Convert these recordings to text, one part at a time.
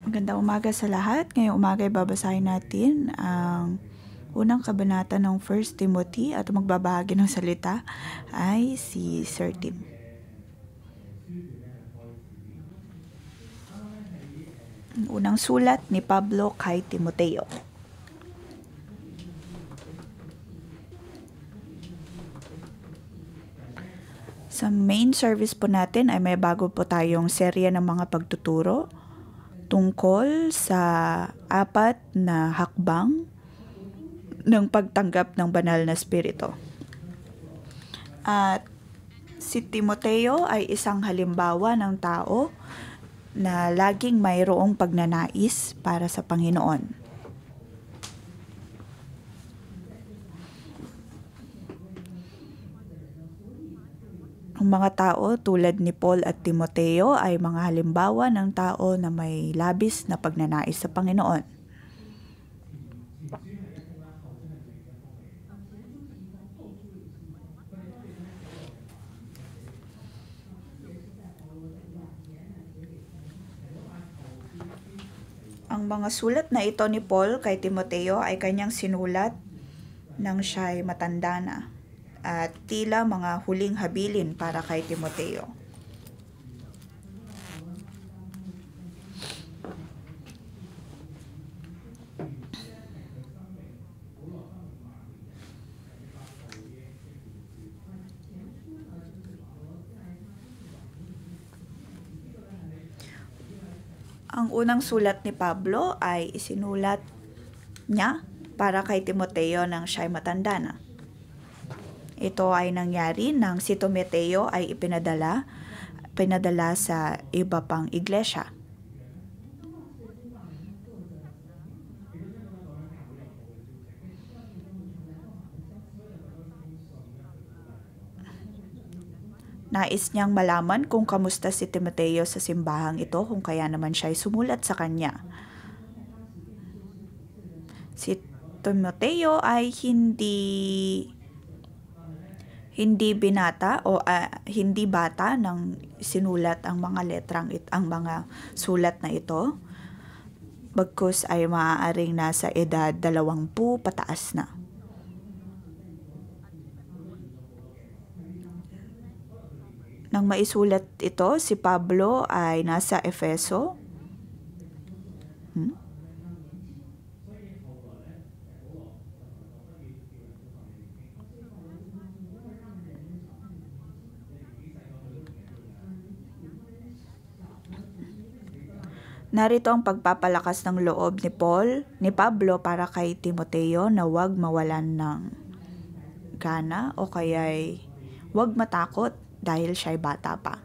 Magandang umaga sa lahat. Ngayong umaga ay babasahin natin ang unang kabanata ng 1 Timothy at magbabahagi ng salita ay si Sir Tim. Ang unang sulat ni Pablo kay Timoteo. Sa main service po natin ay may bago po tayong serya ng mga pagtuturo tungkol sa 4 na hakbang ng pagtanggap ng banal na spirito. At si Timoteo ay isang halimbawa ng tao na laging mayroong pagnanais para sa Panginoon. Ang mga tao tulad ni Paul at Timoteo ay mga halimbawa ng tao na may labis na pagnanais sa Panginoon. Ang mga sulat na ito ni Paul kay Timoteo ay kanyang sinulat nang siya'y matanda na at tila mga huling habilin para kay Timoteo. Ang unang sulat ni Pablo ay isinulat niya para kay Timoteo nang siya'y matanda na. Ito ay nangyari nang si Timoteo ay pinadala sa iba pang iglesia. Nais niyang malaman kung kamusta si Timoteo sa simbahang ito, kung kaya naman siya'y sumulat sa kanya. Si Timoteo ay hindi binata o hindi bata nang sinulat ang mga sulat na ito. Bagkus ay maaaring nasa edad 20 pataas na. Nang maisulat ito, si Pablo ay nasa Efeso. Narito ang pagpapalakas ng loob ni Pablo para kay Timoteo na huwag mawalan ng gana o kaya'y huwag matakot dahil siya'y bata pa.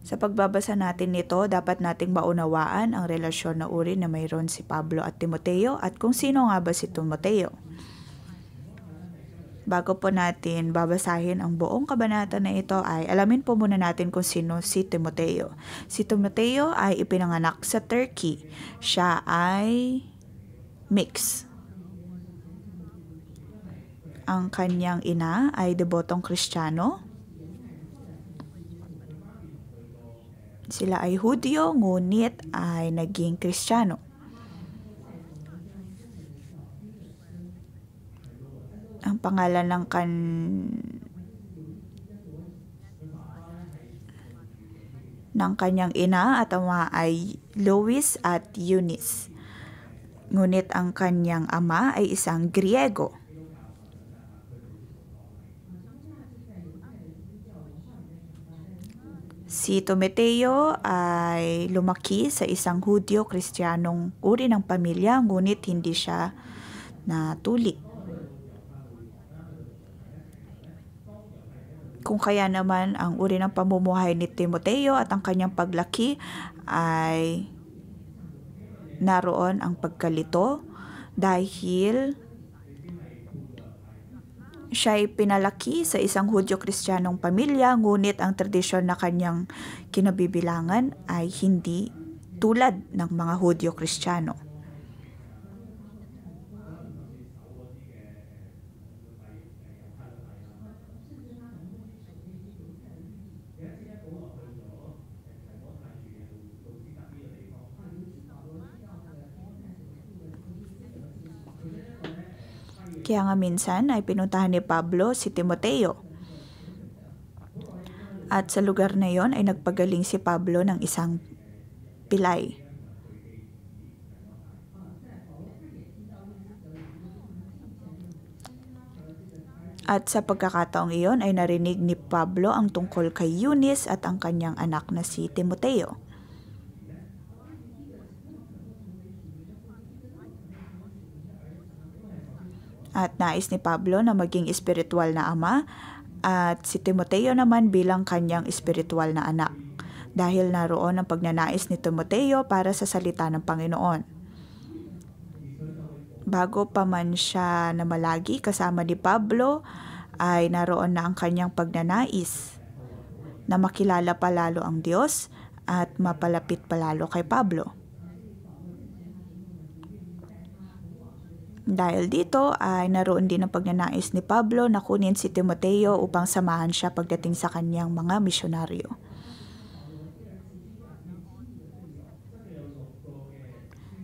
Sa pagbabasa natin nito, dapat nating maunawaan ang relasyon na uri na mayroon si Pablo at Timoteo at kung sino nga ba si Timoteo. Bago po natin babasahin ang buong kabanata na ito ay alamin po muna natin kung sino si Timoteo. Si Timoteo ay ipinanganak sa Turkey. Siya ay mix. Ang kanyang ina ay debotong Kristiyano. Sila ay Hudyo, ngunit ay naging Kristiyano. Ang pangalan ng kanyang ina at ama ay Lois at Eunice. Ngunit ang kanyang ama ay isang Griego. Si Timoteo ay lumaki sa isang Hudyo Kristiyanong uri ng pamilya, ngunit hindi siya natuli. Kung kaya naman ang uri ng pamumuhay ni Timoteo at ang kanyang paglaki ay naroon ang pagkalito dahil siya ay pinalaki sa isang Hudyo-Kristiyanong pamilya, ngunit ang tradisyon na kanyang kinabibilangan ay hindi tulad ng mga Hudyo-Kristiyano. Kaya nga minsan ay pinuntahan ni Pablo si Timoteo. At sa lugar na yon ay nagpagaling si Pablo ng isang pilay. At sa pagkakataong iyon ay narinig ni Pablo ang tungkol kay Eunice at ang kanyang anak na si Timoteo. At nais ni Pablo na maging espiritual na ama at si Timoteo naman bilang kanyang espiritual na anak. Dahil naroon ang pagnanais ni Timoteo para sa salita ng Panginoon. Bago pa man siya namalagi kasama ni Pablo, ay naroon na ang kanyang pagnanais na makilala palalo ang Diyos at mapalapit palalo kay Pablo. Dahil dito ay naroon din ang pagnanais ni Pablo na kunin si Timoteo upang samahan siya pagdating sa kanyang mga misyonaryo.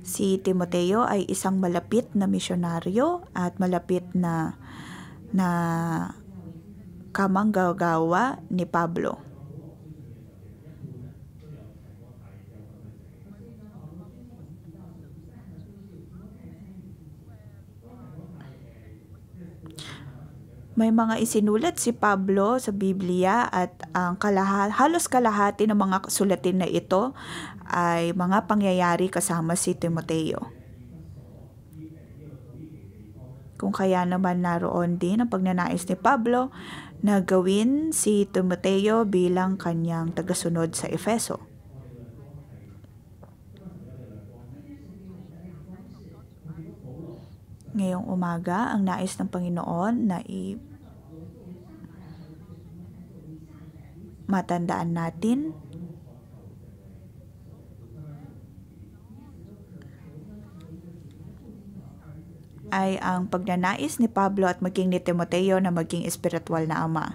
Si Timoteo ay isang malapit na misyonaryo at malapit na kamanggagawa ni Pablo. May mga isinulat si Pablo sa Biblia at ang halos kalahati ng mga sulatin na ito ay mga pangyayari kasama si Timoteo. Kung kaya naman naroon din ang pagnanais ni Pablo na gawin si Timoteo bilang kanyang tagasunod sa Efeso. Ngayong umaga, ang nais ng Panginoon na matandaan natin ay ang pagnanais ni Pablo at maging ni Timoteo na maging espiritual na ama.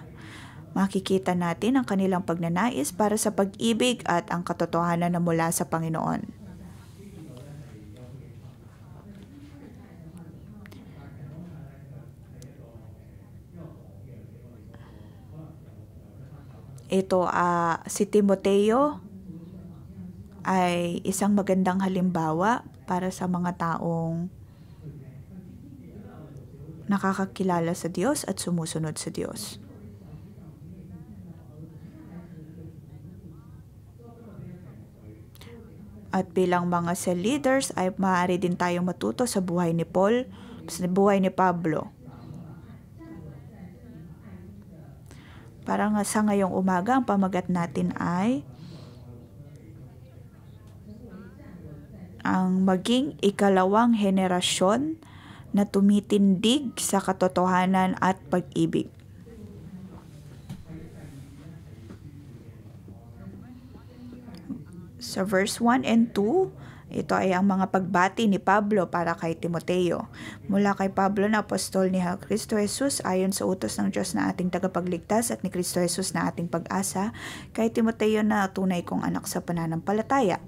Makikita natin ang kanilang pagnanais para sa pag-ibig at ang katotohanan na mula sa Panginoon. Ito, si Timoteo ay isang magandang halimbawa para sa mga taong nakakakilala sa Diyos at sumusunod sa Diyos. At bilang mga cell leaders ay maaari din tayong matuto sa buhay ni Paul, sa buhay ni Pablo. Para nga sa ngayong umaga, ang pamagat natin ay ang maging ikalawang henerasyon na tumitindig sa katotohanan at pag-ibig. Sa verse 1 and 2, ito ay ang mga pagbati ni Pablo para kay Timoteo. Mula kay Pablo na apostol ni Kristo Jesus ayon sa utos ng Diyos na ating tagapagligtas at ni Kristo Jesus na ating pag-asa, kay Timoteo na tunay kong anak sa pananampalataya.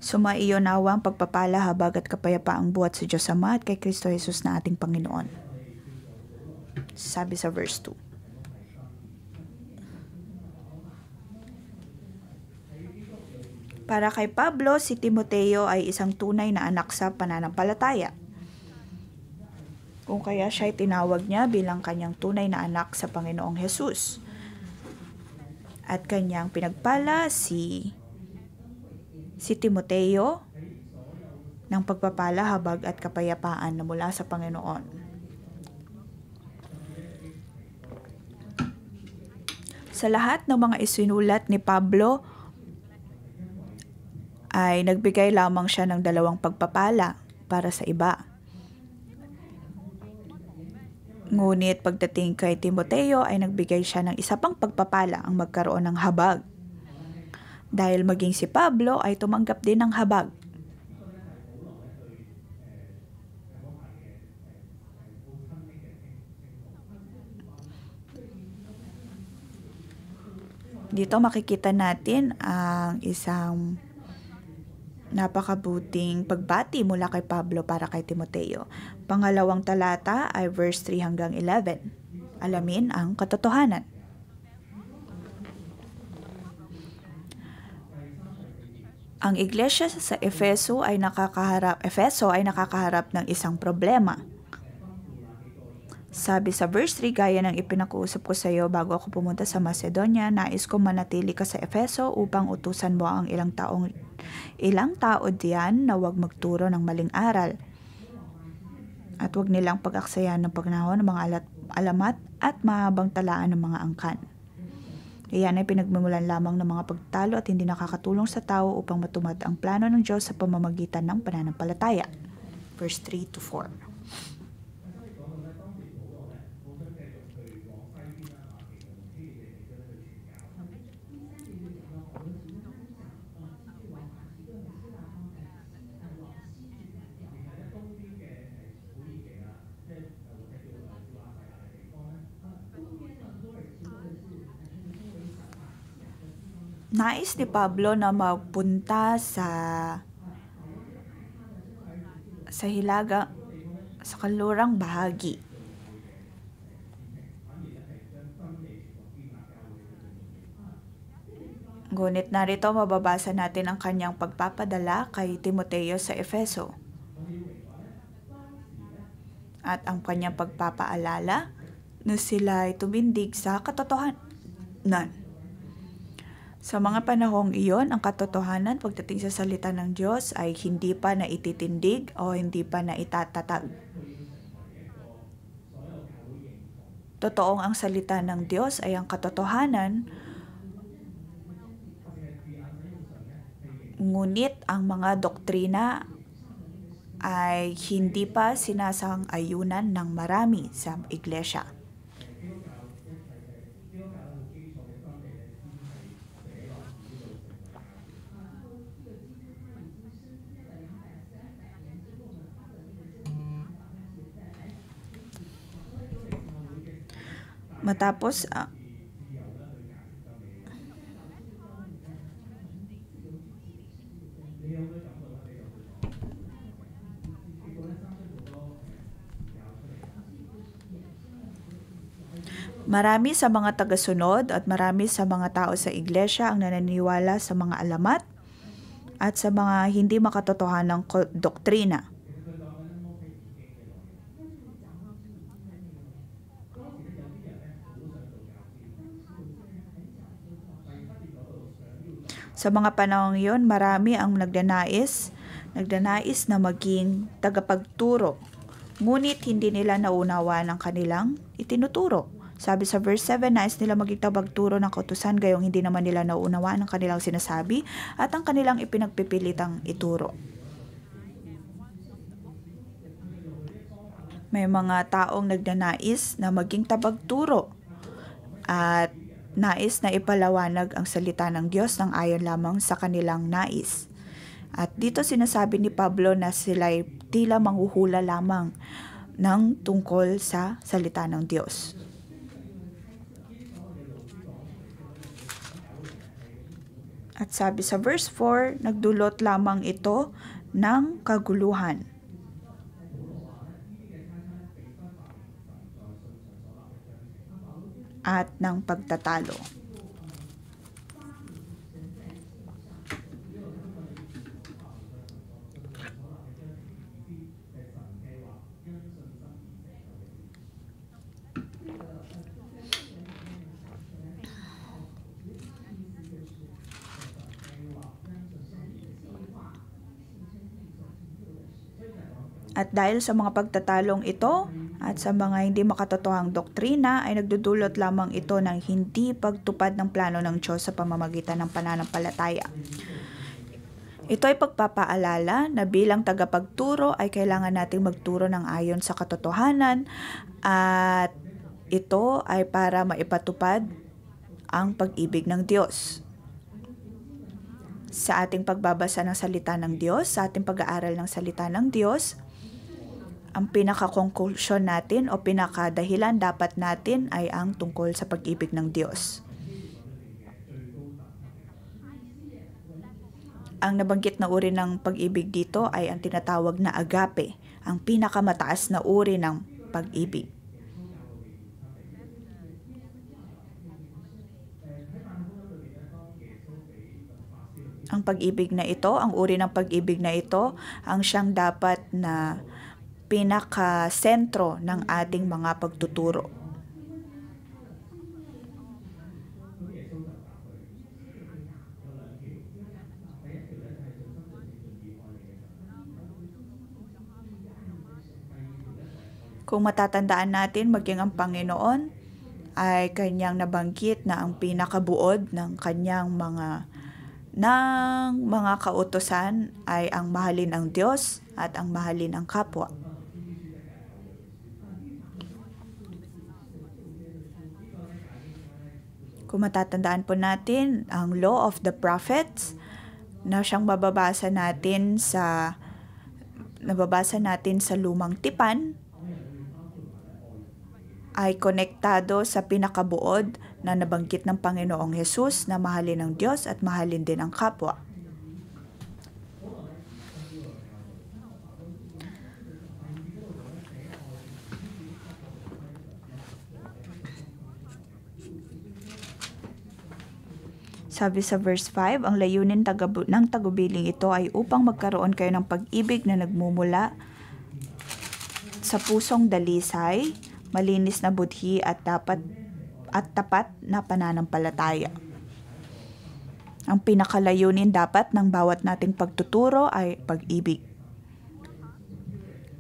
Sumaiyo nawa ang pagpapala, habag at kapayapaang buhat sa Diyos Ama at kay Kristo Jesus na ating Panginoon. Sabi sa verse 2. Para kay Pablo, si Timoteo ay isang tunay na anak sa pananampalataya. Kung kaya siya ay tinawag niya bilang kanyang tunay na anak sa Panginoong Jesus. At kanyang pinagpala si Timoteo ng pagpapala, habag at kapayapaan na mula sa Panginoon. Sa lahat ng mga isinulat ni Pablo ay nagbigay lamang siya ng 2 pagpapala para sa iba. Ngunit pagdating kay Timoteo ay nagbigay siya ng isa pang pagpapala, ang magkaroon ng habag. Dahil maging si Pablo ay tumanggap din ng habag. Dito makikita natin ang isang napakabuting pagbati mula kay Pablo para kay Timoteo. Pangalawang talata ay verse 3 hanggang 11. Alamin ang katotohanan. Ang iglesia sa Efeso ay nakakaharap ng isang problema. Sabi sa verse 3, gaya ng ipinakuusap ko sa iyo bago ako pumunta sa Macedonia, nais ko manatili ka sa Efeso upang utusan mo ang ilang tao diyan na huwag magturo ng maling aral. At huwag nilang pag-aksayan ng pagnahon ng mga alamat at mahabang talaan ng mga angkan. Iyan ay pinagmumulan lamang ng mga pagtalo at hindi nakakatulong sa tao upang matumad ang plano ng Diyos sa pamamagitan ng pananampalataya. Verse 3 to 4. Nais ni Pablo na magpunta sa hilaga, sa kanlurang bahagi. Ngunit narito mababasa natin ang kanyang pagpapadala kay Timoteo sa Efeso. At ang kanyang pagpapaalala na sila ay tumindig sa katotohanan. Sa mga panahong iyon, ang katotohanan pagdating sa salita ng Diyos ay hindi pa naititindig o hindi pa naitatatag. Totoong ang salita ng Diyos ay ang katotohanan, ngunit ang mga doktrina ay hindi pa sinasang-ayunan ng marami sa iglesia. Matapos marami sa mga tagasunod at marami sa mga tao sa iglesia ang naniniwala sa mga alamat at sa mga hindi makatotohanang doktrina. Sa mga panahong iyon, marami ang nagdanais na maging tagapagturo. Ngunit hindi nila nauunawaan ang kanilang itinuturo. Sabi sa verse 7, nais nila maging tagapagturo ng kautusan, gayong hindi naman nila nauunawaan ang kanilang sinasabi at ang kanilang ipinagpipilitang ituro. May mga taong nagdanais na maging tagapagturo at nais na ipalawanag ang salita ng Diyos ng ayon lamang sa kanilang nais. At dito sinasabi ni Pablo na sila'y tila manghuhula lamang ng tungkol sa salita ng Diyos. At sabi sa verse 4, nagdulot lamang ito ng kaguluhan. At ng pagtatalo. At dahil sa mga pagtatalong ito at sa mga hindi makatotohang doktrina ay nagdudulot lamang ito ng hindi pagtupad ng plano ng Diyos sa pamamagitan ng pananampalataya. Ito ay pagpapaalala na bilang tagapagturo ay kailangan nating magturo ng ayon sa katotohanan at ito ay para maipatupad ang pag-ibig ng Diyos. Sa ating pagbabasa ng salita ng Diyos, sa ating pag-aaral ng salita ng Diyos, ang pinaka-conclusion natin o pinaka-dahilan dapat natin ay ang tungkol sa pag-ibig ng Diyos. Ang nabanggit na uri ng pag-ibig dito ay ang tinatawag na agape, ang pinakamataas na uri ng pag-ibig. Ang pag-ibig na ito, ang uri ng pag-ibig na ito, ang siyang dapat na pinaka-sentro ng ating mga pagtuturo. Kung matatandaan natin, maging ang Panginoon ay kanyang nabanggit na ang pinakabuod ng kanyang mga kautusan ay ang mahalin ang Diyos at ang mahalin ang kapwa. Kung matatandaan po natin, ang Law of the Prophets na siyang nababasa natin sa Lumang Tipan ay konektado sa pinakabuod na nabanggit ng Panginoong Hesus na mahalin ang Diyos at mahalin din ang kapwa. Sabi sa verse 5, ang layunin ng tagubiling ito ay upang magkaroon kayo ng pag-ibig na nagmumula sa pusong dalisay, malinis na budhi at tapat na pananampalataya. Ang pinakalayunin dapat ng bawat nating pagtuturo ay pag-ibig.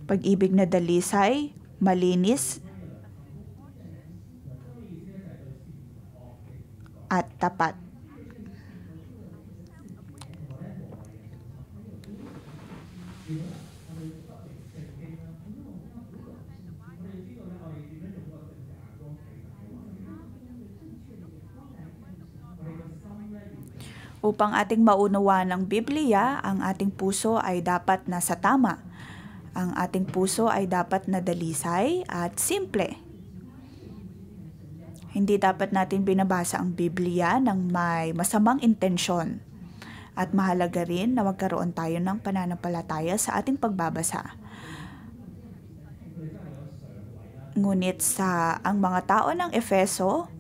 Pag-ibig na dalisay, malinis, at tapat. Upang ating maunawaan ng Biblia, ang ating puso ay dapat nasa tama. Ang ating puso ay dapat na dalisay at simple. Hindi dapat natin binabasa ang Biblia ng may masamang intensyon. At mahalaga rin na magkaroon tayo ng pananampalataya sa ating pagbabasa. Ngunit ang mga tao ng Efeso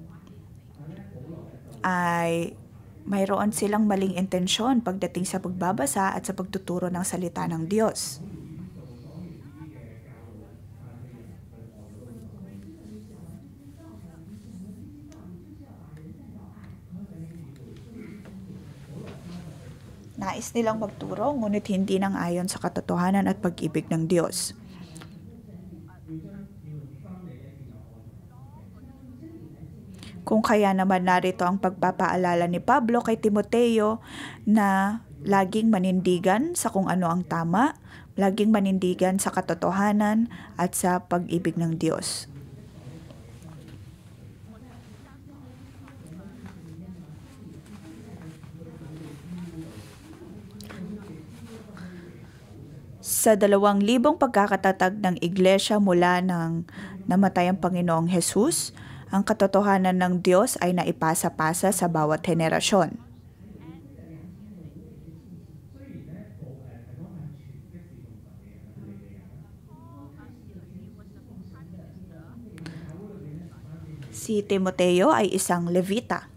ay mayroon silang maling intensyon pagdating sa pagbabasa at sa pagtuturo ng salita ng Diyos. Nais nilang magturo, ngunit hindi nang ayon sa katotohanan at pag-ibig ng Diyos. Kung kaya naman narito ang pagpapaalala ni Pablo kay Timoteo na laging manindigan sa kung ano ang tama, laging manindigan sa katotohanan at sa pag-ibig ng Diyos. Sa 2,000 pagkakatatag ng iglesia mula nang namatay ang Panginoong Hesus, ang katotohanan ng Diyos ay naipasa-pasa sa bawat henerasyon. Si Timoteo ay isang Levita.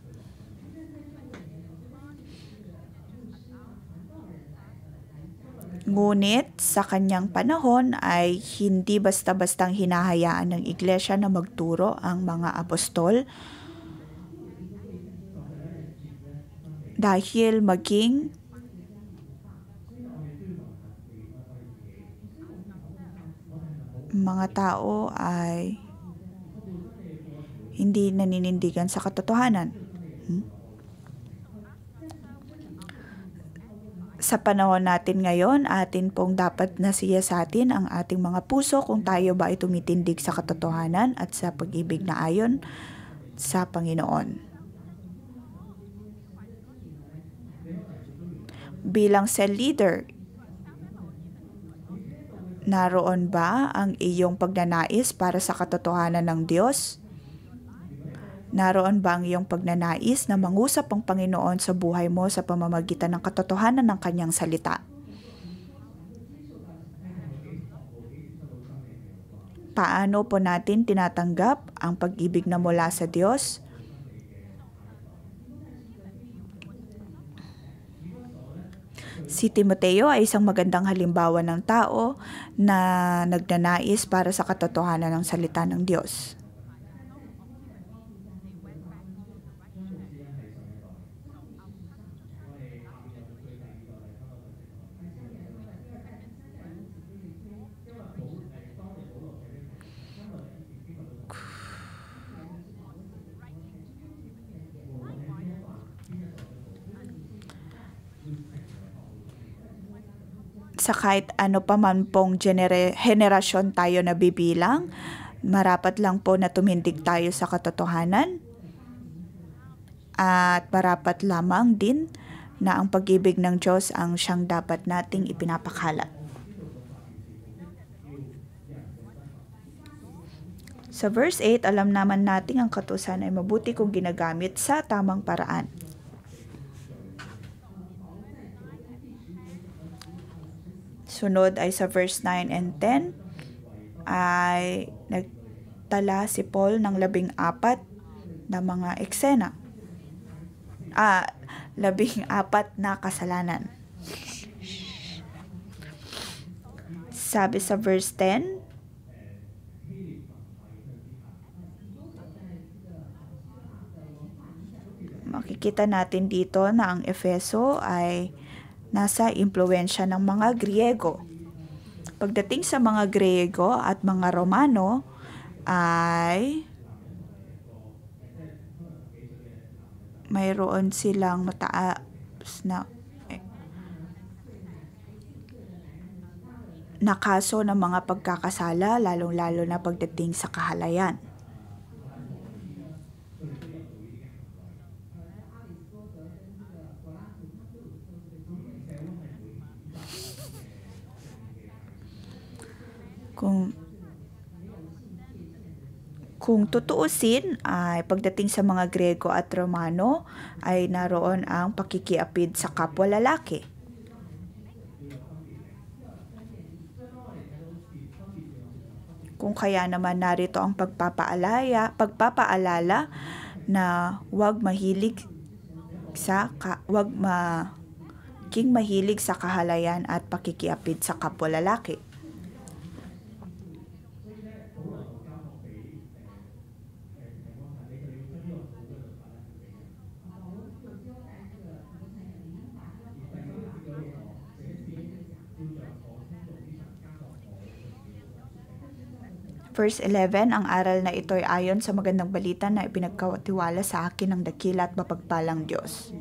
Ngunit sa kanyang panahon ay hindi basta-bastang hinahayaan ng iglesia na magturo ang mga apostol dahil maging mga tao ay hindi naninindigan sa katotohanan. Sa panahon natin ngayon, atin pong dapat na siyasatin ang ating mga puso kung tayo ba ay tumitindig sa katotohanan at sa pag-ibig na ayon sa Panginoon. Bilang cell leader, naroon ba ang iyong pagnanais para sa katotohanan ng Diyos? Naroon ba ang iyong pagnanais na mangusap ang Panginoon sa buhay mo sa pamamagitan ng katotohanan ng kanyang salita? Paano po natin tinatanggap ang pag-ibig na mula sa Diyos? Si Timoteo ay isang magandang halimbawa ng tao na nagnanais para sa katotohanan ng salita ng Diyos. Sa kahit ano pa man pong henerasyon tayo nabibilang, marapat lang po na tumindig tayo sa katotohanan at marapat lamang din na ang pag-ibig ng Diyos ang siyang dapat nating ipinapakalat. Sa verse 8, alam naman nating ang kautusan ay mabuti kung ginagamit sa tamang paraan. Sunod ay sa verse 9 and 10 ay nagtala si Paul ng 14 na mga eksena. 14 na kasalanan. Sabi sa verse 10, makikita natin dito na ang Efeso ay nasa impluwensya ng mga Griego. Pagdating sa mga Griego at mga Romano ay mayroon silang mataas na kaso ng mga pagkakasala, lalong-lalo na pagdating sa kahalayan. Kung tutuusin ay pagdating sa mga Griego at Romano ay naroon ang pakikiapid sa kapwa lalaki. Kung kaya naman narito ang pagpapaalala na huwag maging mahilig sa kahalayan at pakikiapid sa kapwa lalaki. Verse 11, ang aral na ito ay ayon sa magandang balita na ipinagkatiwala sa akin ng dakila at mapagpalang Diyos.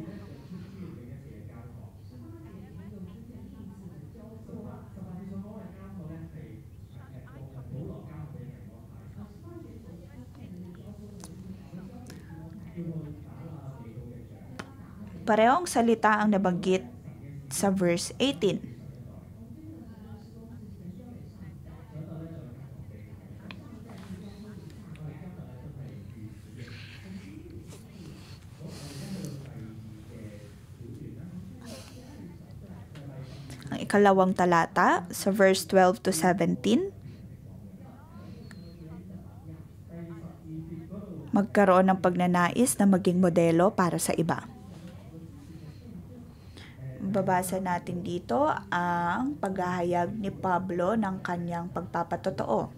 Parehong salita ang nabanggit sa verse 18. Ang ikalawang talata sa verse 12 to 17. Magkaroon ng pagnanais na maging modelo para sa iba. Babasa natin dito ang paghahayag ni Pablo ng kanyang pagpapatotoo.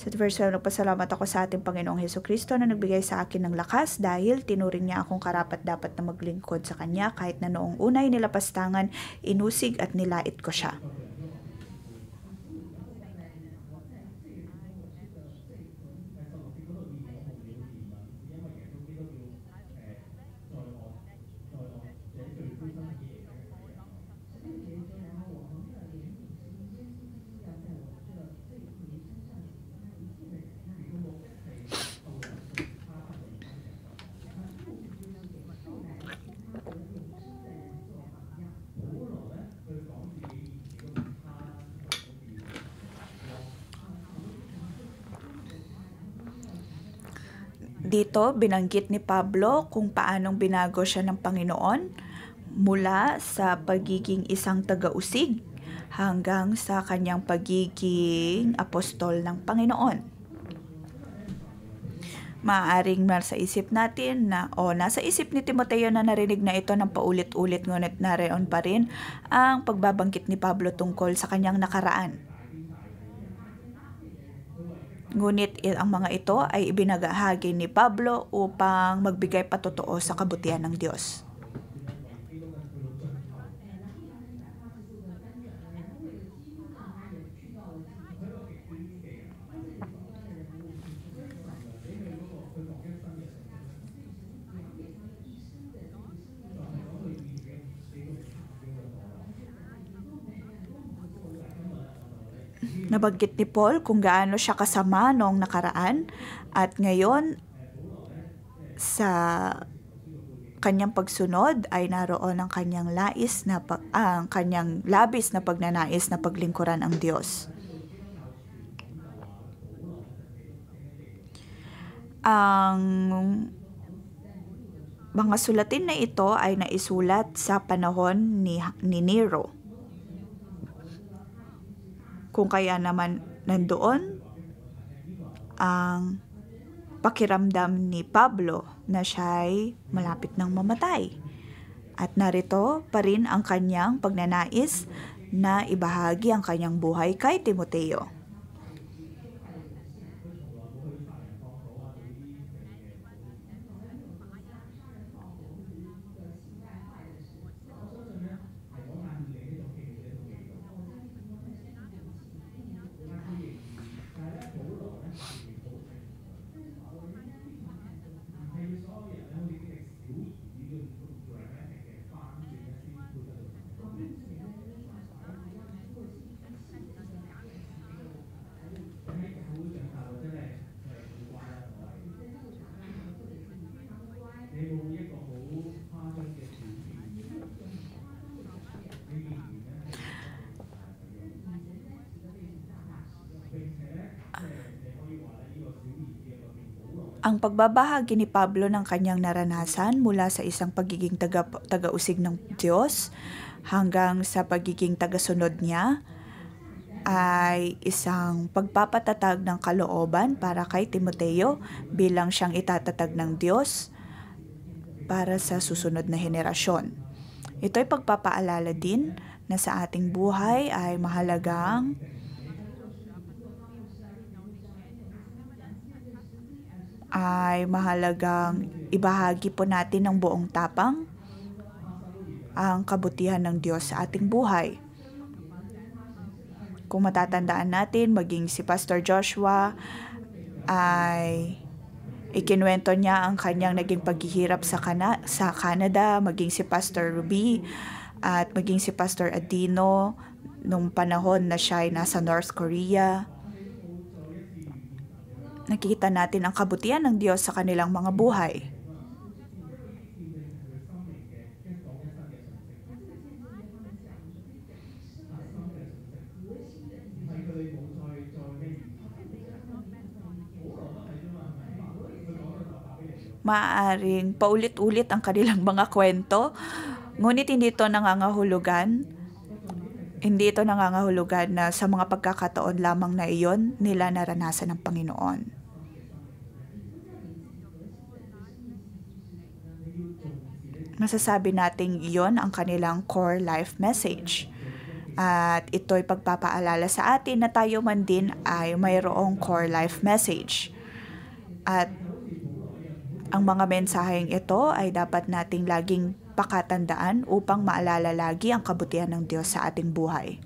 Sa verse 12, nagpasalamat ako sa ating Panginoong Hesukristo na nagbigay sa akin ng lakas dahil tinuring niya akong karapat-dapat na maglingkod sa Kanya kahit na noong unay nilapastangan, inusig at nilait ko siya. Dito, binanggit ni Pablo kung paanong binago siya ng Panginoon mula sa pagiging isang taga-usig hanggang sa kanyang pagiging apostol ng Panginoon. Maaaring nasa isip natin na nasa isip ni Timoteo na narinig na ito ng paulit-ulit, ngunit naroon pa rin ang pagbabanggit ni Pablo tungkol sa kanyang nakaraan. Ngunit ang mga ito ay ibinagahagi ni Pablo upang magbigay patotoo sa kabutihan ng Diyos. Nabanggit ni Paul kung gaano siya kasama noong nakaraan at ngayon sa kanyang pagsunod ay naroon ang kanyang kanyang labis na pagnanais na paglingkuran ang Diyos. Ang mga sulatin na ito ay naisulat sa panahon ni Nero. Kung kaya naman nandoon ang pakiramdam ni Pablo na siya'y malapit ng mamatay. At narito pa rin ang kanyang pagnanais na ibahagi ang kanyang buhay kay Timoteo. Ang pagbabahagi ni Pablo ng kanyang naranasan mula sa isang pagiging taga-usig ng Diyos hanggang sa pagiging tagasunod niya ay isang pagpapatatag ng kalooban para kay Timoteo bilang siyang itatatag ng Diyos para sa susunod na henerasyon. Ito ay pagpapaalala din na sa ating buhay ay mahalagang ibahagi po natin ng buong tapang ang kabutihan ng Diyos sa ating buhay. Kung matatandaan natin, maging si Pastor Joshua ay ikinuwento niya ang kanyang naging paghihirap sa Canada, maging si Pastor Ruby at maging si Pastor Adino nung panahon na siya ay nasa North Korea. Nakikita natin ang kabutihan ng Diyos sa kanilang mga buhay. Maaaring paulit-ulit ang kanilang mga kwento, ngunit hindi ito nangangahulugan na sa mga pagkakataon lamang na iyon nila naranasan ng Panginoon. Masasabi nating iyon ang kanilang core life message. At ito'y pagpapaalala sa atin na tayo man din ay mayroong core life message. At ang mga mensaheng ito ay dapat nating laging pakatandaan upang maalala lagi ang kabutihan ng Diyos sa ating buhay.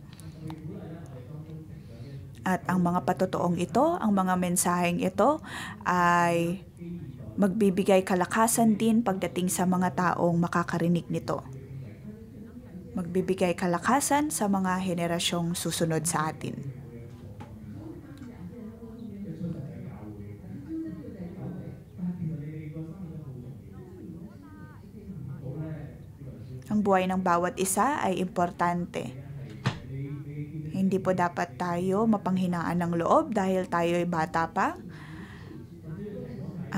At ang mga patotoong ito, ang mga mensaheng ito ay magbibigay kalakasan din pagdating sa mga taong makakarinig nito. Magbibigay kalakasan sa mga henerasyong susunod sa atin. Ang buhay ng bawat isa ay importante. Hindi po dapat tayo mapanghinaan ng loob dahil tayo ay bata pa.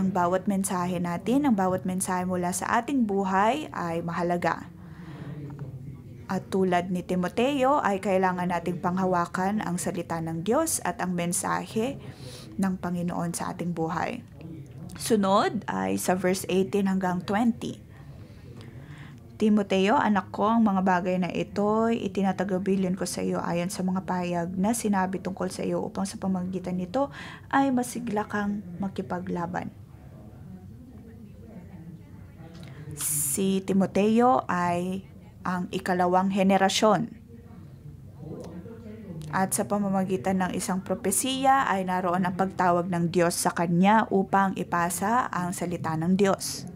Ang bawat mensahe natin, ang bawat mensahe mula sa ating buhay ay mahalaga. At tulad ni Timoteo ay kailangan nating panghawakan ang salita ng Diyos at ang mensahe ng Panginoon sa ating buhay. Sunod ay sa verse 18 hanggang 20. Timoteo, anak ko, ang mga bagay na ito itinatagabilin ko sa iyo ayon sa mga pahayag na sinabi tungkol sa iyo upang sa pamamagitan nito ay masigla kang makipaglaban. Si Timoteo ay ang ikalawang henerasyon. At sa pamamagitan ng isang propesiya ay naroon ang pagtawag ng Diyos sa kanya upang ipasa ang salita ng Diyos.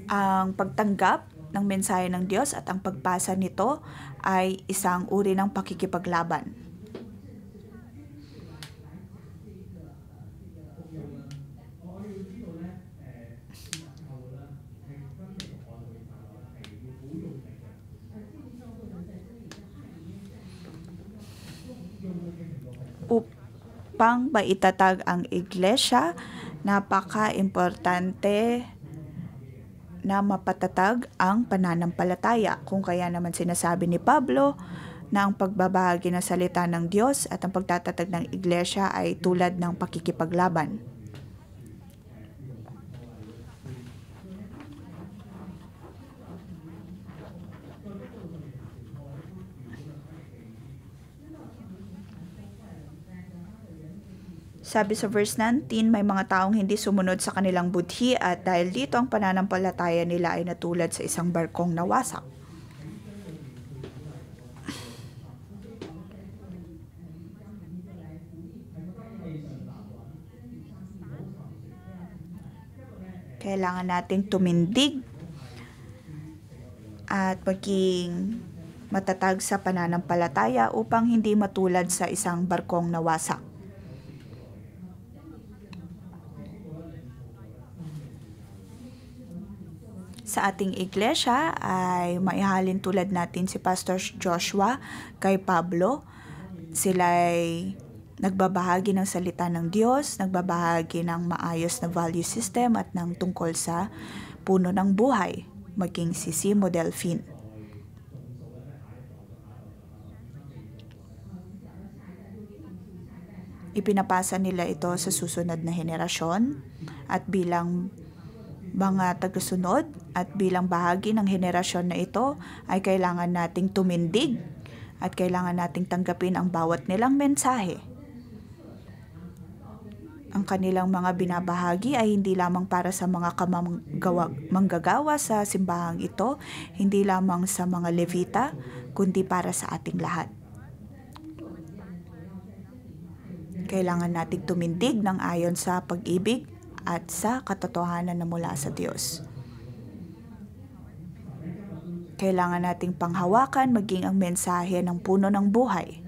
Ang pagtanggap ng mensahe ng Diyos at ang pagpasa nito ay isang uri ng pakikipaglaban. Upang maitatag ang iglesia, napaka-importante na mapatatag ang pananampalataya. Kung kaya naman sinasabi ni Pablo na ang pagbabahagi ng salita ng Diyos at ang pagtatatag ng iglesia ay tulad ng pakikipaglaban. Sabi sa verse 19, may mga taong hindi sumunod sa kanilang budhi at dahil dito ang pananampalataya nila ay natulad sa isang barkong nawasak. Kailangan nating tumindig at maging matatag sa pananampalataya upang hindi matulad sa isang barkong nawasak. Sa ating iglesia ay maihalin tulad natin si Pastor Joshua kay Pablo. Sila ay nagbabahagi ng salita ng Diyos, nagbabahagi ng maayos na value system at ng tungkol sa puno ng buhay, maging si Simo Delphine. Ipinapasa nila ito sa susunod na henerasyon at bilang mga tagasunod at bilang bahagi ng henerasyon na ito ay kailangan nating tumindig at kailangan nating tanggapin ang bawat nilang mensahe. Ang kanilang mga binabahagi ay hindi lamang para sa mga manggagawa sa simbahang ito, hindi lamang sa mga Levita, kundi para sa ating lahat. Kailangan nating tumindig ng ayon sa pag-ibig at sa katotohanan na mula sa Diyos. Kailangan nating panghawakan maging ang mensahe ng puno ng buhay.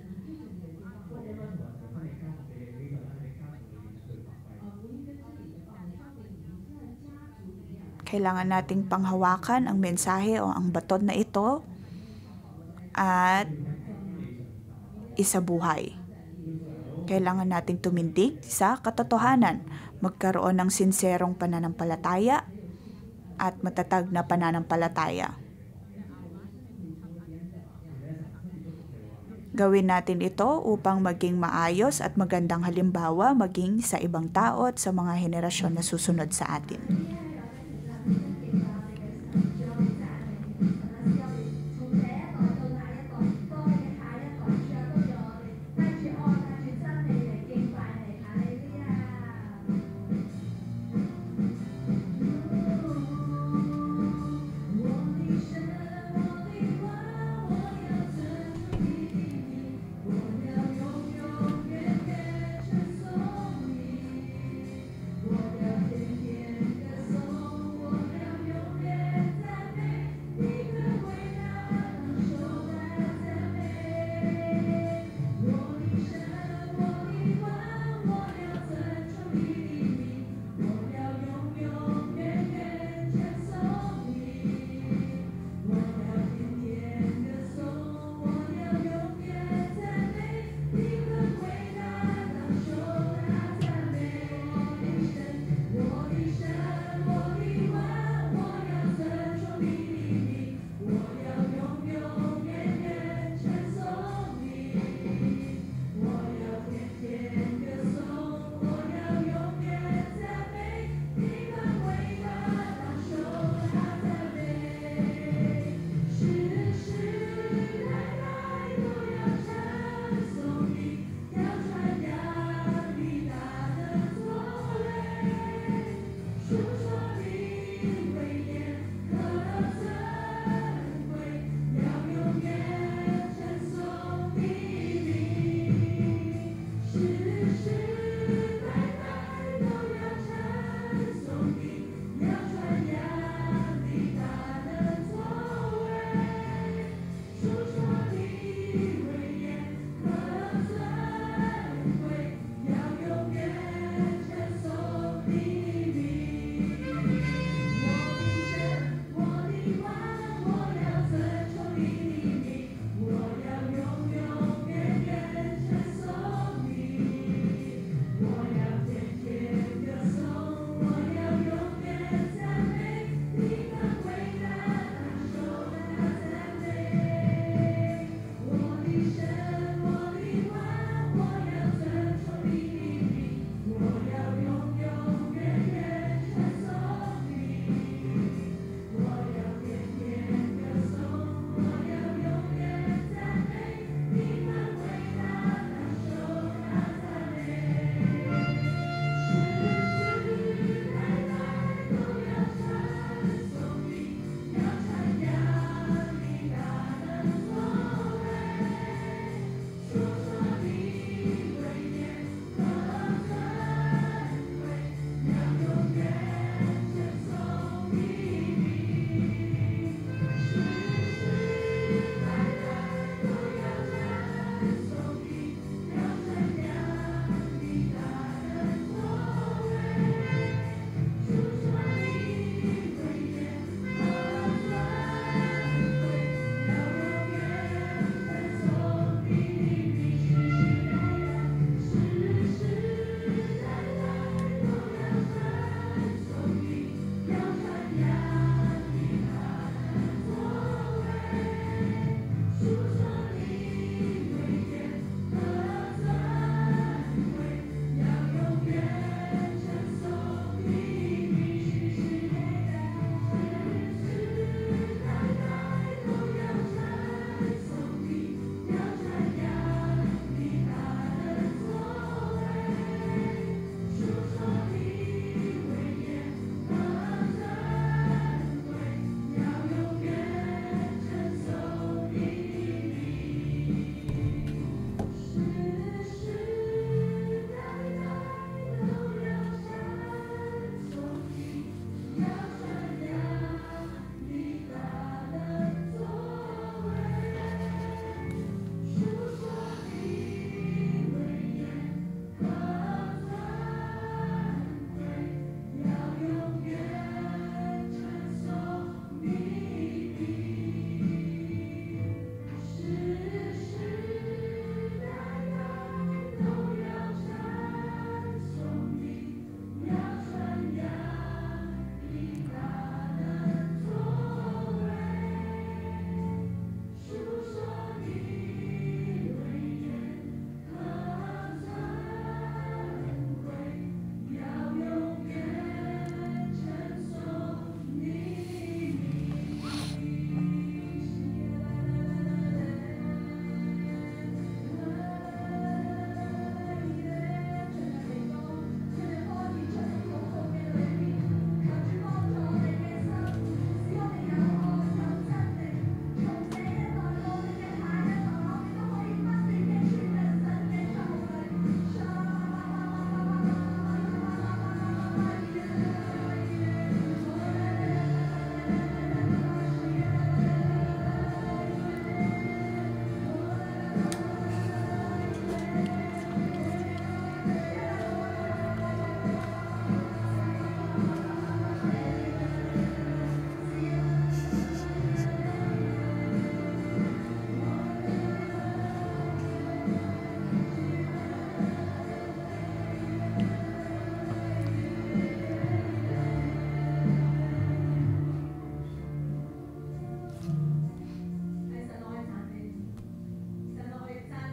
Kailangan nating panghawakan ang mensahe o ang baton na ito at isabuhay. Kailangan nating tumindig sa katotohanan, magkaroon ng sinserong pananampalataya at matatag na pananampalataya. Gawin natin ito upang maging maayos at magandang halimbawa maging sa ibang tao at sa mga henerasyon na susunod sa atin.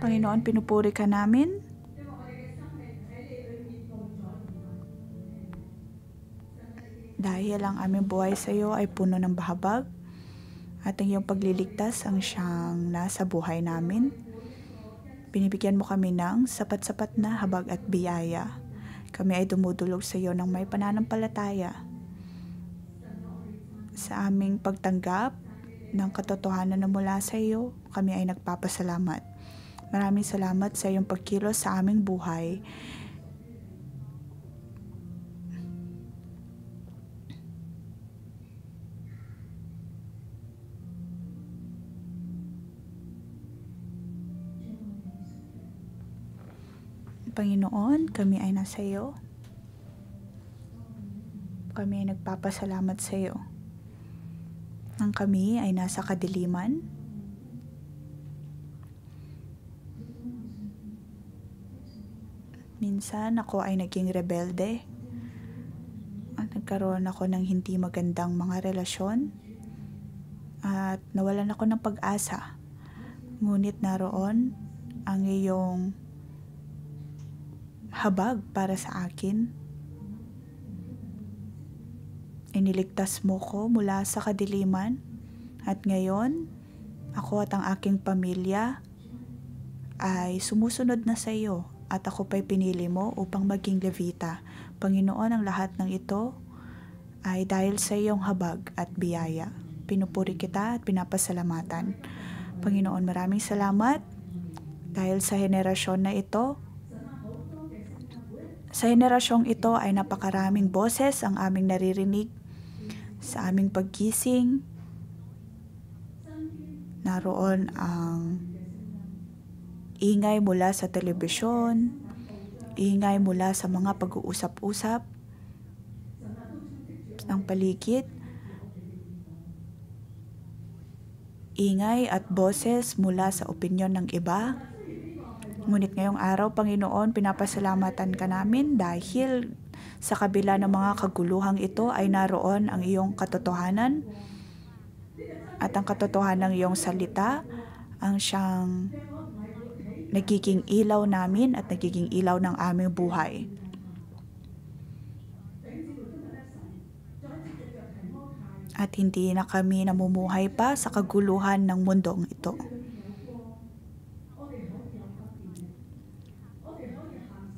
Panginoon, pinupuri ka namin. Dahil ang aming buhay sa iyo ay puno ng bahabag at ang iyong pagliligtas ang siyang nasa buhay namin. Binibigyan mo kami ng sapat-sapat na habag at biyaya. Kami ay dumudulog sa iyo ng may pananampalataya. Sa aming pagtanggap ng katotohanan na mula sa iyo, kami ay nagpapasalamat. Maraming salamat sa iyong pagkilos sa aming buhay. Panginoon, kami ay nasa iyo. Kami ay nagpapasalamat sa iyo. Nang kami ay nasa kadiliman, minsan ako ay naging rebelde at nagkaroon ako ng hindi magandang mga relasyon at nawalan ako ng pag-asa. Ngunit naroon ang iyong habag para sa akin. Iniligtas mo ko mula sa kadiliman at ngayon ako at ang aking pamilya ay sumusunod na sa iyo at ako pa'y pinili mo upang maging Levita. Panginoon, ang lahat ng ito ay dahil sa iyong habag at biyaya. Pinupuri kita at pinapasalamatan. Panginoon, maraming salamat dahil sa henerasyon na ito. Sa henerasyong ito ay napakaraming boses ang aming naririnig sa aming paggising. Naroon ang ingay mula sa telebisyon, ingay mula sa mga pag-uusap-usap ng paligid, ingay at boses mula sa opinyon ng iba. Ngunit ngayong araw, Panginoon, pinapasalamatan ka namin dahil sa kabila ng mga kaguluhang ito ay naroon ang iyong katotohanan at ang katotohanan ng iyong salita ang siyang nagiging ilaw namin at nagiging ilaw ng aming buhay. At hindi na kami namumuhay pa sa kaguluhan ng mundong ito.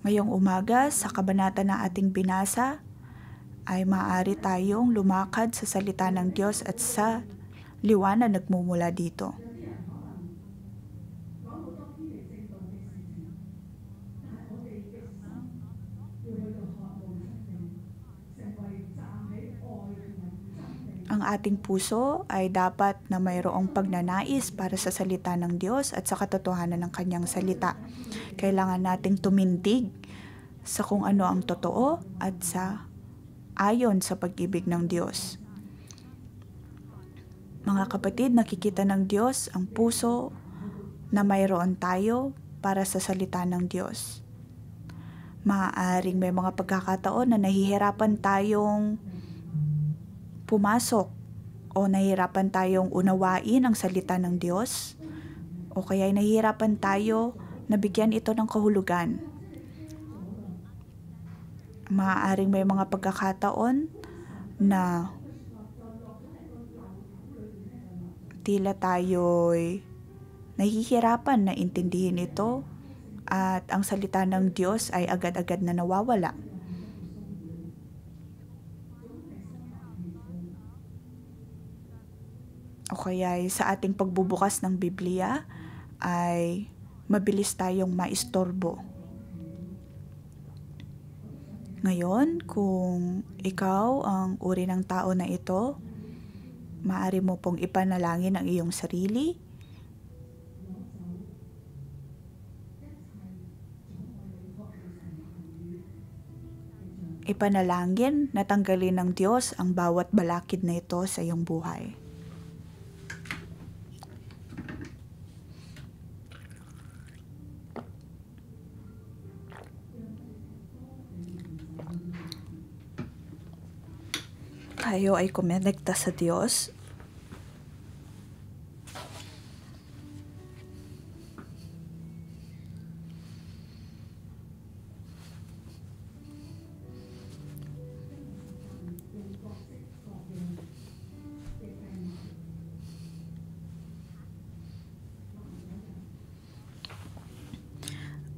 Ngayong umaga, sa kabanata na ating binasa, ay maaari tayong lumakad sa salita ng Diyos at sa liwanag na nagmumula dito. Ang ating puso ay dapat na mayroong pagnanais para sa salita ng Diyos at sa katotohanan ng kanyang salita. Kailangan nating tumindig sa kung ano ang totoo at sa ayon sa pag-ibig ng Diyos. Mga kapatid, nakikita ng Diyos ang puso na mayroon tayo para sa salita ng Diyos. Maaaring may mga pagkakataon na nahihirapan tayong pumasok o nahihirapan tayong unawain ang salita ng Diyos o kaya ay nahihirapan tayo na bigyan ito ng kahulugan. Maaaring may mga pagkakataon na tila tayo'y nahihirapan na intindihin ito at ang salita ng Diyos ay agad-agad na nawawala. O kaya sa ating pagbubukas ng Biblia ay mabilis tayong maistorbo. Ngayon, kung ikaw ang uri ng tao na ito, maaari mo pong ipanalangin ang iyong sarili. Ipanalangin na tanggalin ng Diyos ang bawat balakid na ito sa iyong buhay. Tayo ay kumonekta sa Diyos.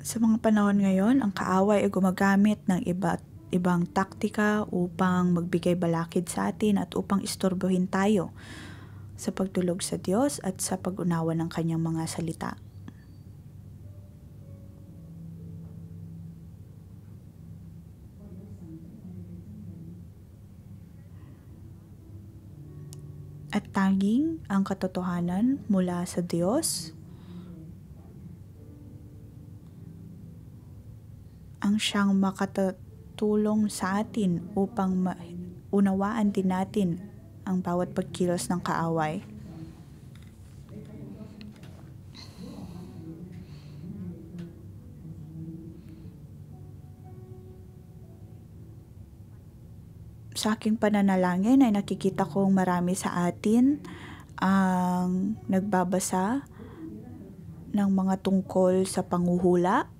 Sa mga panahon ngayon, ang kaaway ay gumagamit ng ibang taktika upang magbigay balakid sa atin at upang istorbohin tayo sa pagtulog sa Diyos at sa pag-unawa ng kanyang mga salita. At tanging ang katotohanan mula sa Diyos ang siyang makatulong sa atin upang unawaan din natin ang bawat pagkilos ng kaaway. Sa aking pananalangin ay nakikita kong marami sa atin ang nagbabasa ng mga tungkol sa panghuhula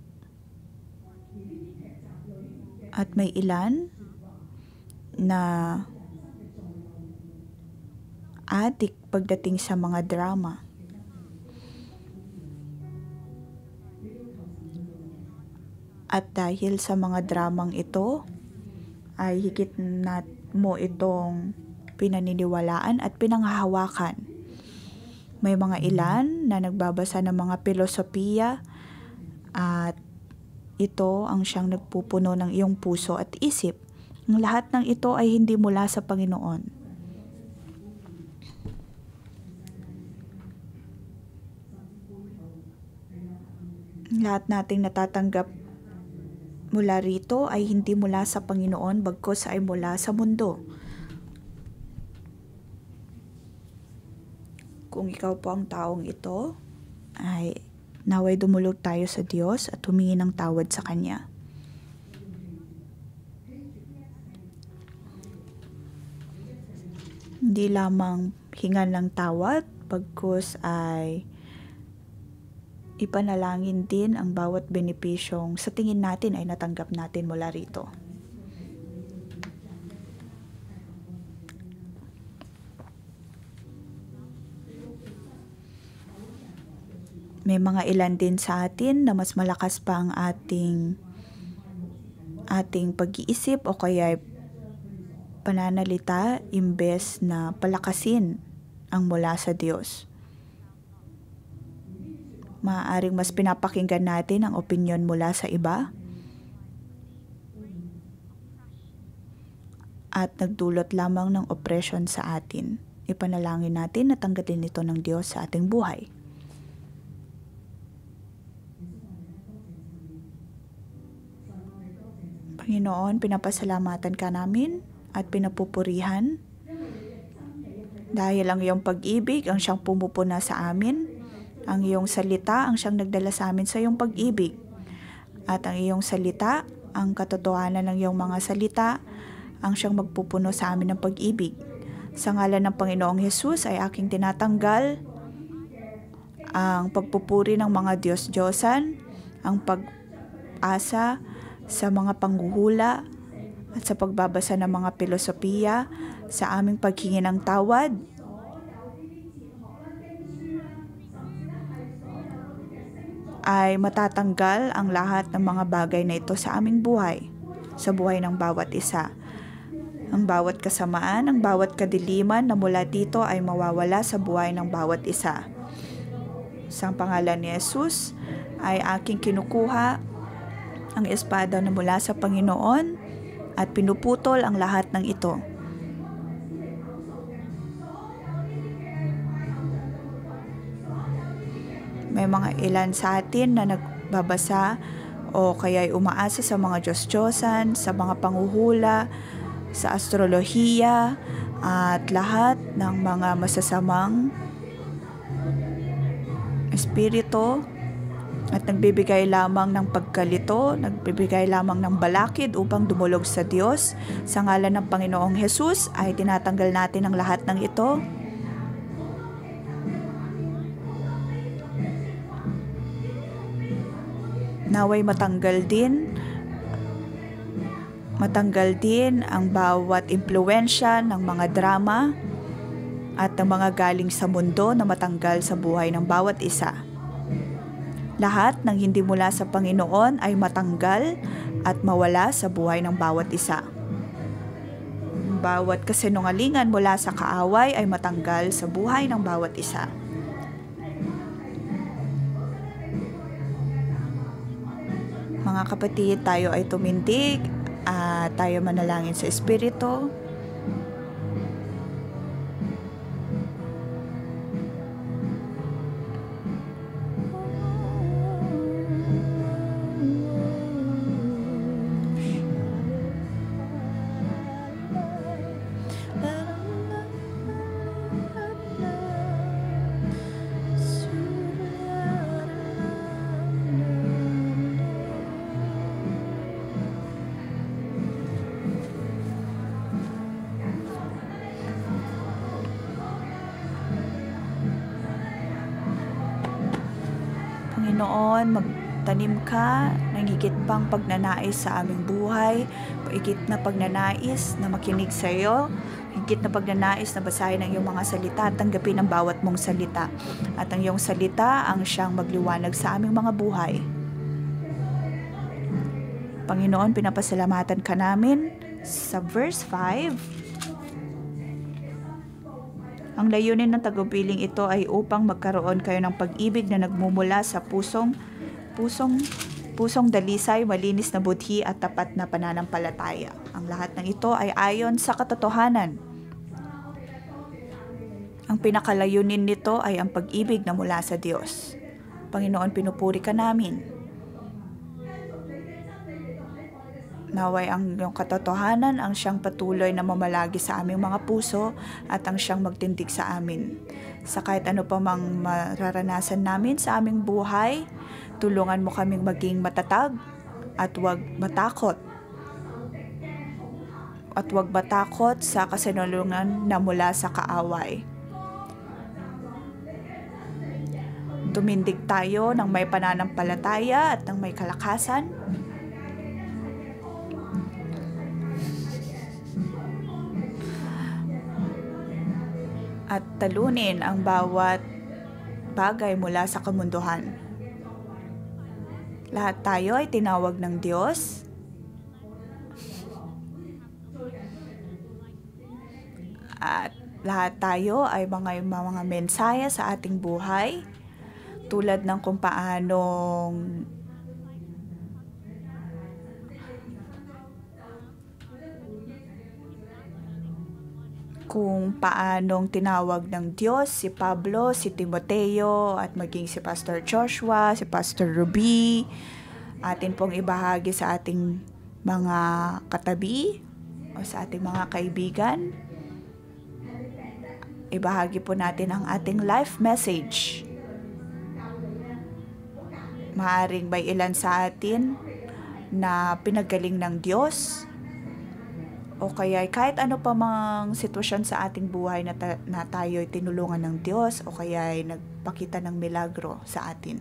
at may ilan na adik pagdating sa mga drama. At dahil sa mga dramang ito, ay higit na mo itong pinaniniwalaan at pinanghahawakan. May mga ilan na nagbabasa ng mga filosofiya at ito ang siyang nagpupuno ng iyong puso at isip. Ang lahat ng ito ay hindi mula sa Panginoon. Lahat nating natatanggap mula rito ay hindi mula sa Panginoon, bagkus ay mula sa mundo. Kung ikaw po ang taong ito, ay naway dumulog tayo sa Diyos at humingi ng tawad sa Kanya. Hindi lamang hingan ng tawad, bagkus ay ipanalangin din ang bawat benepisyong sa tingin natin ay natanggap natin mula rito. May mga ilan din sa atin na mas malakas pa ang ating pag-iisip o kaya pananalita imbes na palakasin ang mula sa Diyos. Maaaring mas pinapakinggan natin ang opinyon mula sa iba at nagdulot lamang ng oppression sa atin. Ipanalangin natin na tanggalin ito ng Diyos sa ating buhay. Panginoon, pinapasalamatan ka namin at pinapupurihan dahil ang iyong pag-ibig ang siyang pumupuna sa amin. Ang iyong salita ang siyang nagdala sa amin sa iyong pag-ibig. At ang iyong salita, ang katotohanan ng iyong mga salita, ang siyang magpupuno sa amin ng pag-ibig. Sa ngalan ng Panginoong Hesus ay aking tinatanggal ang pagpupuri ng mga Diyos-Diyosan, ang pag-asa sa mga panghuhula at sa pagbabasa ng mga filosofiya, sa aming paghingi ng tawad, ay matatanggal ang lahat ng mga bagay na ito sa aming buhay, sa buhay ng bawat isa. Ang bawat kasamaan, ang bawat kadiliman na mula dito ay mawawala sa buhay ng bawat isa. Sa pangalan ni Jesus ay aking kinukuha ang espada na mula sa Panginoon at pinuputol ang lahat ng ito. May mga ilan sa atin na nagbabasa o kaya'y umaasa sa mga Diyos-Diyosan, sa mga panghuhula, sa astrolohiya, at lahat ng mga masasamang espiritu at nagbibigay lamang ng pagkalito, nagbibigay lamang ng balakid upang dumulog sa Diyos. Sa ngalan ng Panginoong Hesus ay tinatanggal natin ang lahat ng ito. Naway matanggal din ang bawat impluwensya ng mga drama at ng mga galing sa mundo na matanggal sa buhay ng bawat isa. Lahat ng hindi mula sa Panginoon ay matanggal at mawala sa buhay ng bawat isa. Bawat kasinungalingan mula sa kaaway ay matanggal sa buhay ng bawat isa. Mga kapatid, tayo ay tumindig at tayo manalangin sa Espiritu. Panginoon, magtanim ka ng higit pang pagnanais sa aming buhay, higit na pagnanais na makinig sa iyo, higit na pagnanais na basahin ang iyong mga salita at tanggapin ang bawat mong salita. At ang iyong salita ang siyang magliwanag sa aming mga buhay. Panginoon, pinapasalamatan ka namin sa verse 5. Ang layunin ng tagupiling ito ay upang magkaroon kayo ng pag-ibig na nagmumula sa pusong dalisay, malinis na budhi at tapat na pananampalataya. Ang lahat ng ito ay ayon sa katotohanan. Ang pinakalayunin nito ay ang pag-ibig na mula sa Diyos. Panginoon, pinupuri ka namin. Naway ang iyong katotohanan ang siyang patuloy na mamalagi sa aming mga puso at ang siyang magtindig sa amin. Sa kahit ano pa mang mararanasan namin sa aming buhay, tulungan mo kaming maging matatag at huwag matakot. At huwag matakot sa kasinulungan na mula sa kaaway. Tumindig tayo ng may pananampalataya at ng may kalakasan. At talunin ang bawat bagay mula sa kamunduhan. Lahat tayo ay tinawag ng Diyos. At lahat tayo ay mga mensaya sa ating buhay. Tulad ng kung paanong tinawag ng Diyos si Pablo, si Timoteo, at maging si Pastor Joshua, si Pastor Ruby. Atin pong ibahagi sa ating mga katabi o sa ating mga kaibigan. Ibahagi po natin ang ating life message. Maaring may ilan sa atin na pinagaling ng Diyos, o kaya kahit ano pa mang sitwasyon sa ating buhay na tayo ay tinulungan ng Diyos o kaya ay nagpakita ng milagro sa atin.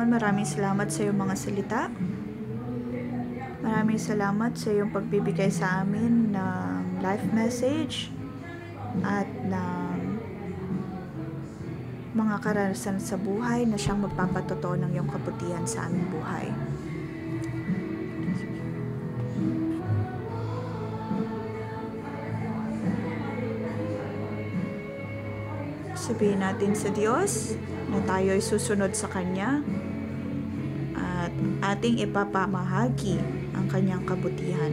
Panginoon, maraming salamat sa iyong mga salita. Maraming salamat sa iyong pagbibigay sa amin ng life message at ng mga karanasan sa buhay na siyang magpapatotoo ng iyong kabutihan sa aming buhay. Sabihin natin sa Diyos na tayo ay susunod sa Kanya at ating ipapamahagi ang Kanyang kabutihan.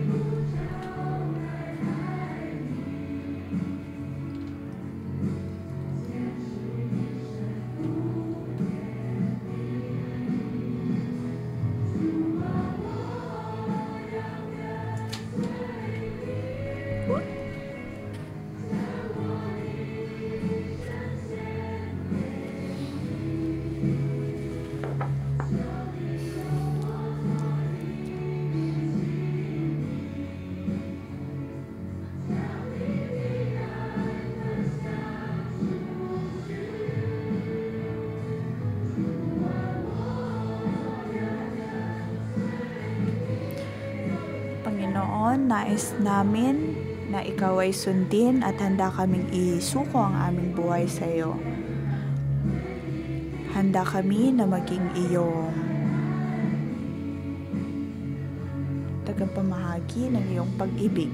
Panginoon, nais namin na ikaw ay sundin at handa kaming isuko ang aming buhay sa iyo. Handa kami na maging iyong tagapamahagi ng iyong pag-ibig.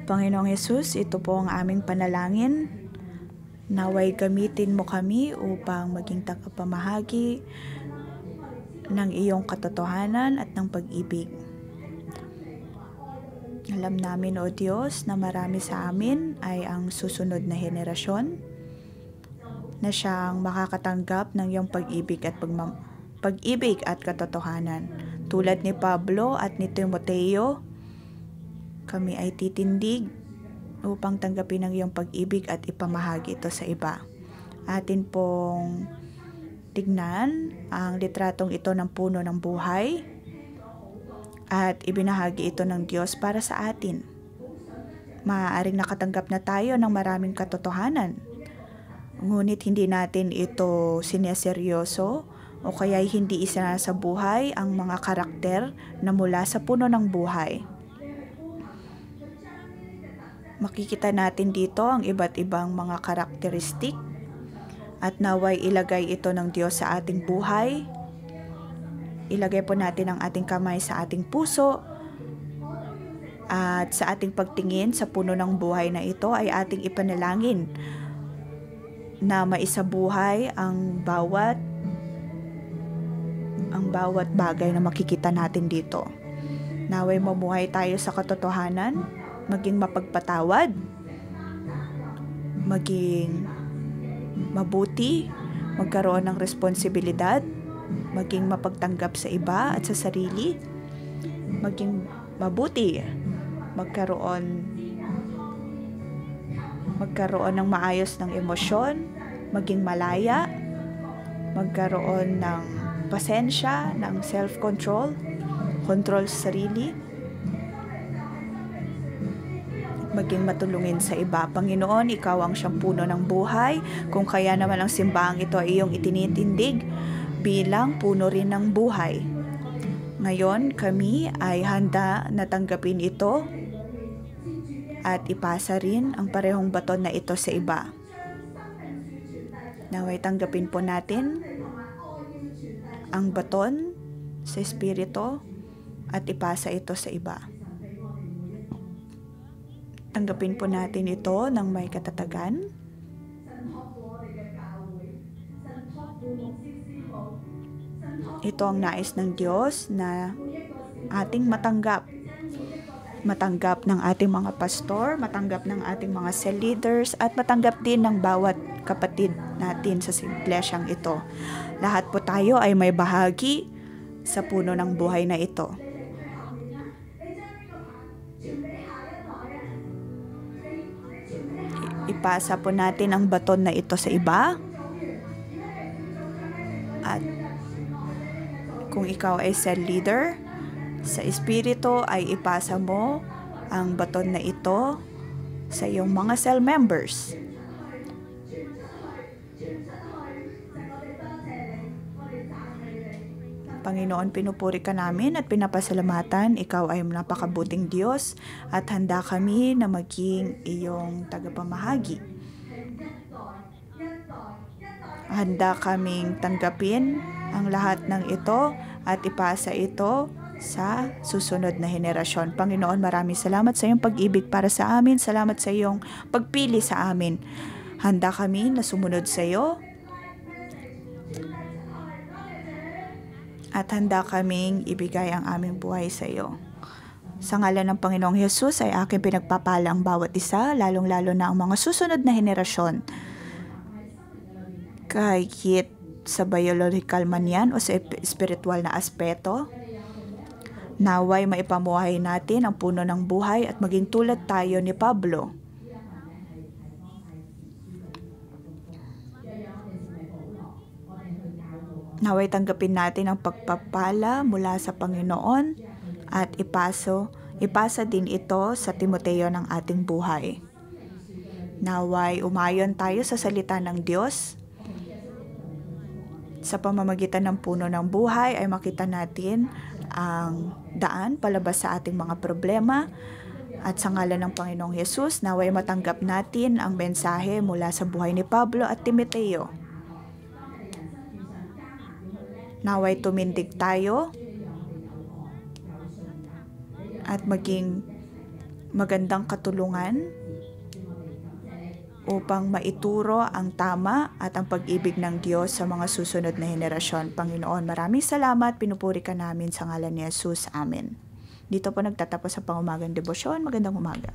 Panginoong Hesus, ito po ang aming panalangin. Naway gamitin mo kami upang maging tagapamahagi ng iyong katotohanan at ng pag-ibig. Alam namin, O Diyos, na marami sa amin ay ang susunod na henerasyon na siyang makakatanggap ng iyong pag-ibig at katotohanan. Tulad ni Pablo at ni Timoteo, kami ay titindig upang tanggapin ang iyong pag-ibig at ipamahagi ito sa iba. Atin pong tignan ang litratong ito ng puno ng buhay at ibinahagi ito ng Diyos para sa atin. Maaaring nakatanggap na tayo ng maraming katotohanan, ngunit hindi natin ito sineseryoso o kaya hindi isa sa buhay ang mga karakter na mula sa puno ng buhay. Makikita natin dito ang iba't ibang mga karakteristik at naway ilagay ito ng Diyos sa ating buhay. Ilagay po natin ang ating kamay sa ating puso at sa ating pagtingin sa puno ng buhay na ito ay ating ipanalangin na maisabuhay ang bawat bagay na makikita natin dito. Naway mamuhay tayo sa katotohanan, maging mapagpatawad, maging mabuti, magkaroon ng responsibilidad, maging mapagtanggap sa iba at sa sarili, maging mabuti, magkaroon ng maayos ng emosyon, maging malaya, magkaroon ng pasensya, ng self-control, control sa sarili, maging matulungin sa iba. Panginoon, ikaw ang siyang puno ng buhay, kung kaya naman ang simbahang ito ay iyong itinitindig bilang puno rin ng buhay. Ngayon, kami ay handa na tanggapin ito at ipasa rin ang parehong baton na ito sa iba. Naway tanggapin po natin ang baton sa Espiritu at ipasa ito sa iba. Tanggapin po natin ito ng may katatagan. Ito ang nais ng Diyos na ating matanggap. Matanggap ng ating mga pastor, matanggap ng ating mga cell leaders, at matanggap din ng bawat kapatid natin sa iglesyang ito. Lahat po tayo ay may bahagi sa puno ng buhay na ito. Ipasa po natin ang baton na ito sa iba. At kung ikaw ay cell leader, sa espiritu ay ipasa mo ang baton na ito sa iyong mga cell members. Panginoon, pinupuri ka namin at pinapasalamatan. Ikaw ay napakabuting Diyos at handa kami na maging iyong tagapamahagi. Handa kaming tanggapin ang lahat ng ito at ipasa ito sa susunod na henerasyon. Panginoon, maraming salamat sa iyong pag-ibig para sa amin. Salamat sa iyong pagpili sa amin. Handa kami na sumunod sa iyo. At handa kaming ibigay ang aming buhay sa iyo. Sa ngalan ng Panginoong Hesus ay aking pinagpapala ang bawat isa, lalong-lalo na ang mga susunod na henerasyon. Kahit sa biological man yan o sa spiritual na aspeto, naway maipamuhay natin ang puno ng buhay at maging tulad tayo ni Pablo. Naway tanggapin natin ang pagpapala mula sa Panginoon at ipasa din ito sa Timoteo ng ating buhay. Naway umayon tayo sa salita ng Diyos. Sa pamamagitan ng puno ng buhay ay makita natin ang daan palabas sa ating mga problema. At sa ngalan ng Panginoong Hesus, naway matanggap natin ang mensahe mula sa buhay ni Pablo at Timoteo. Naway tumindig tayo at maging magandang katulungan upang maituro ang tama at ang pag-ibig ng Diyos sa mga susunod na henerasyon. Panginoon, maraming salamat. Pinupuri ka namin sa ngalan ni Jesus. Amen. Dito po nagtatapos sa pangumagang debosyon. Magandang umaga.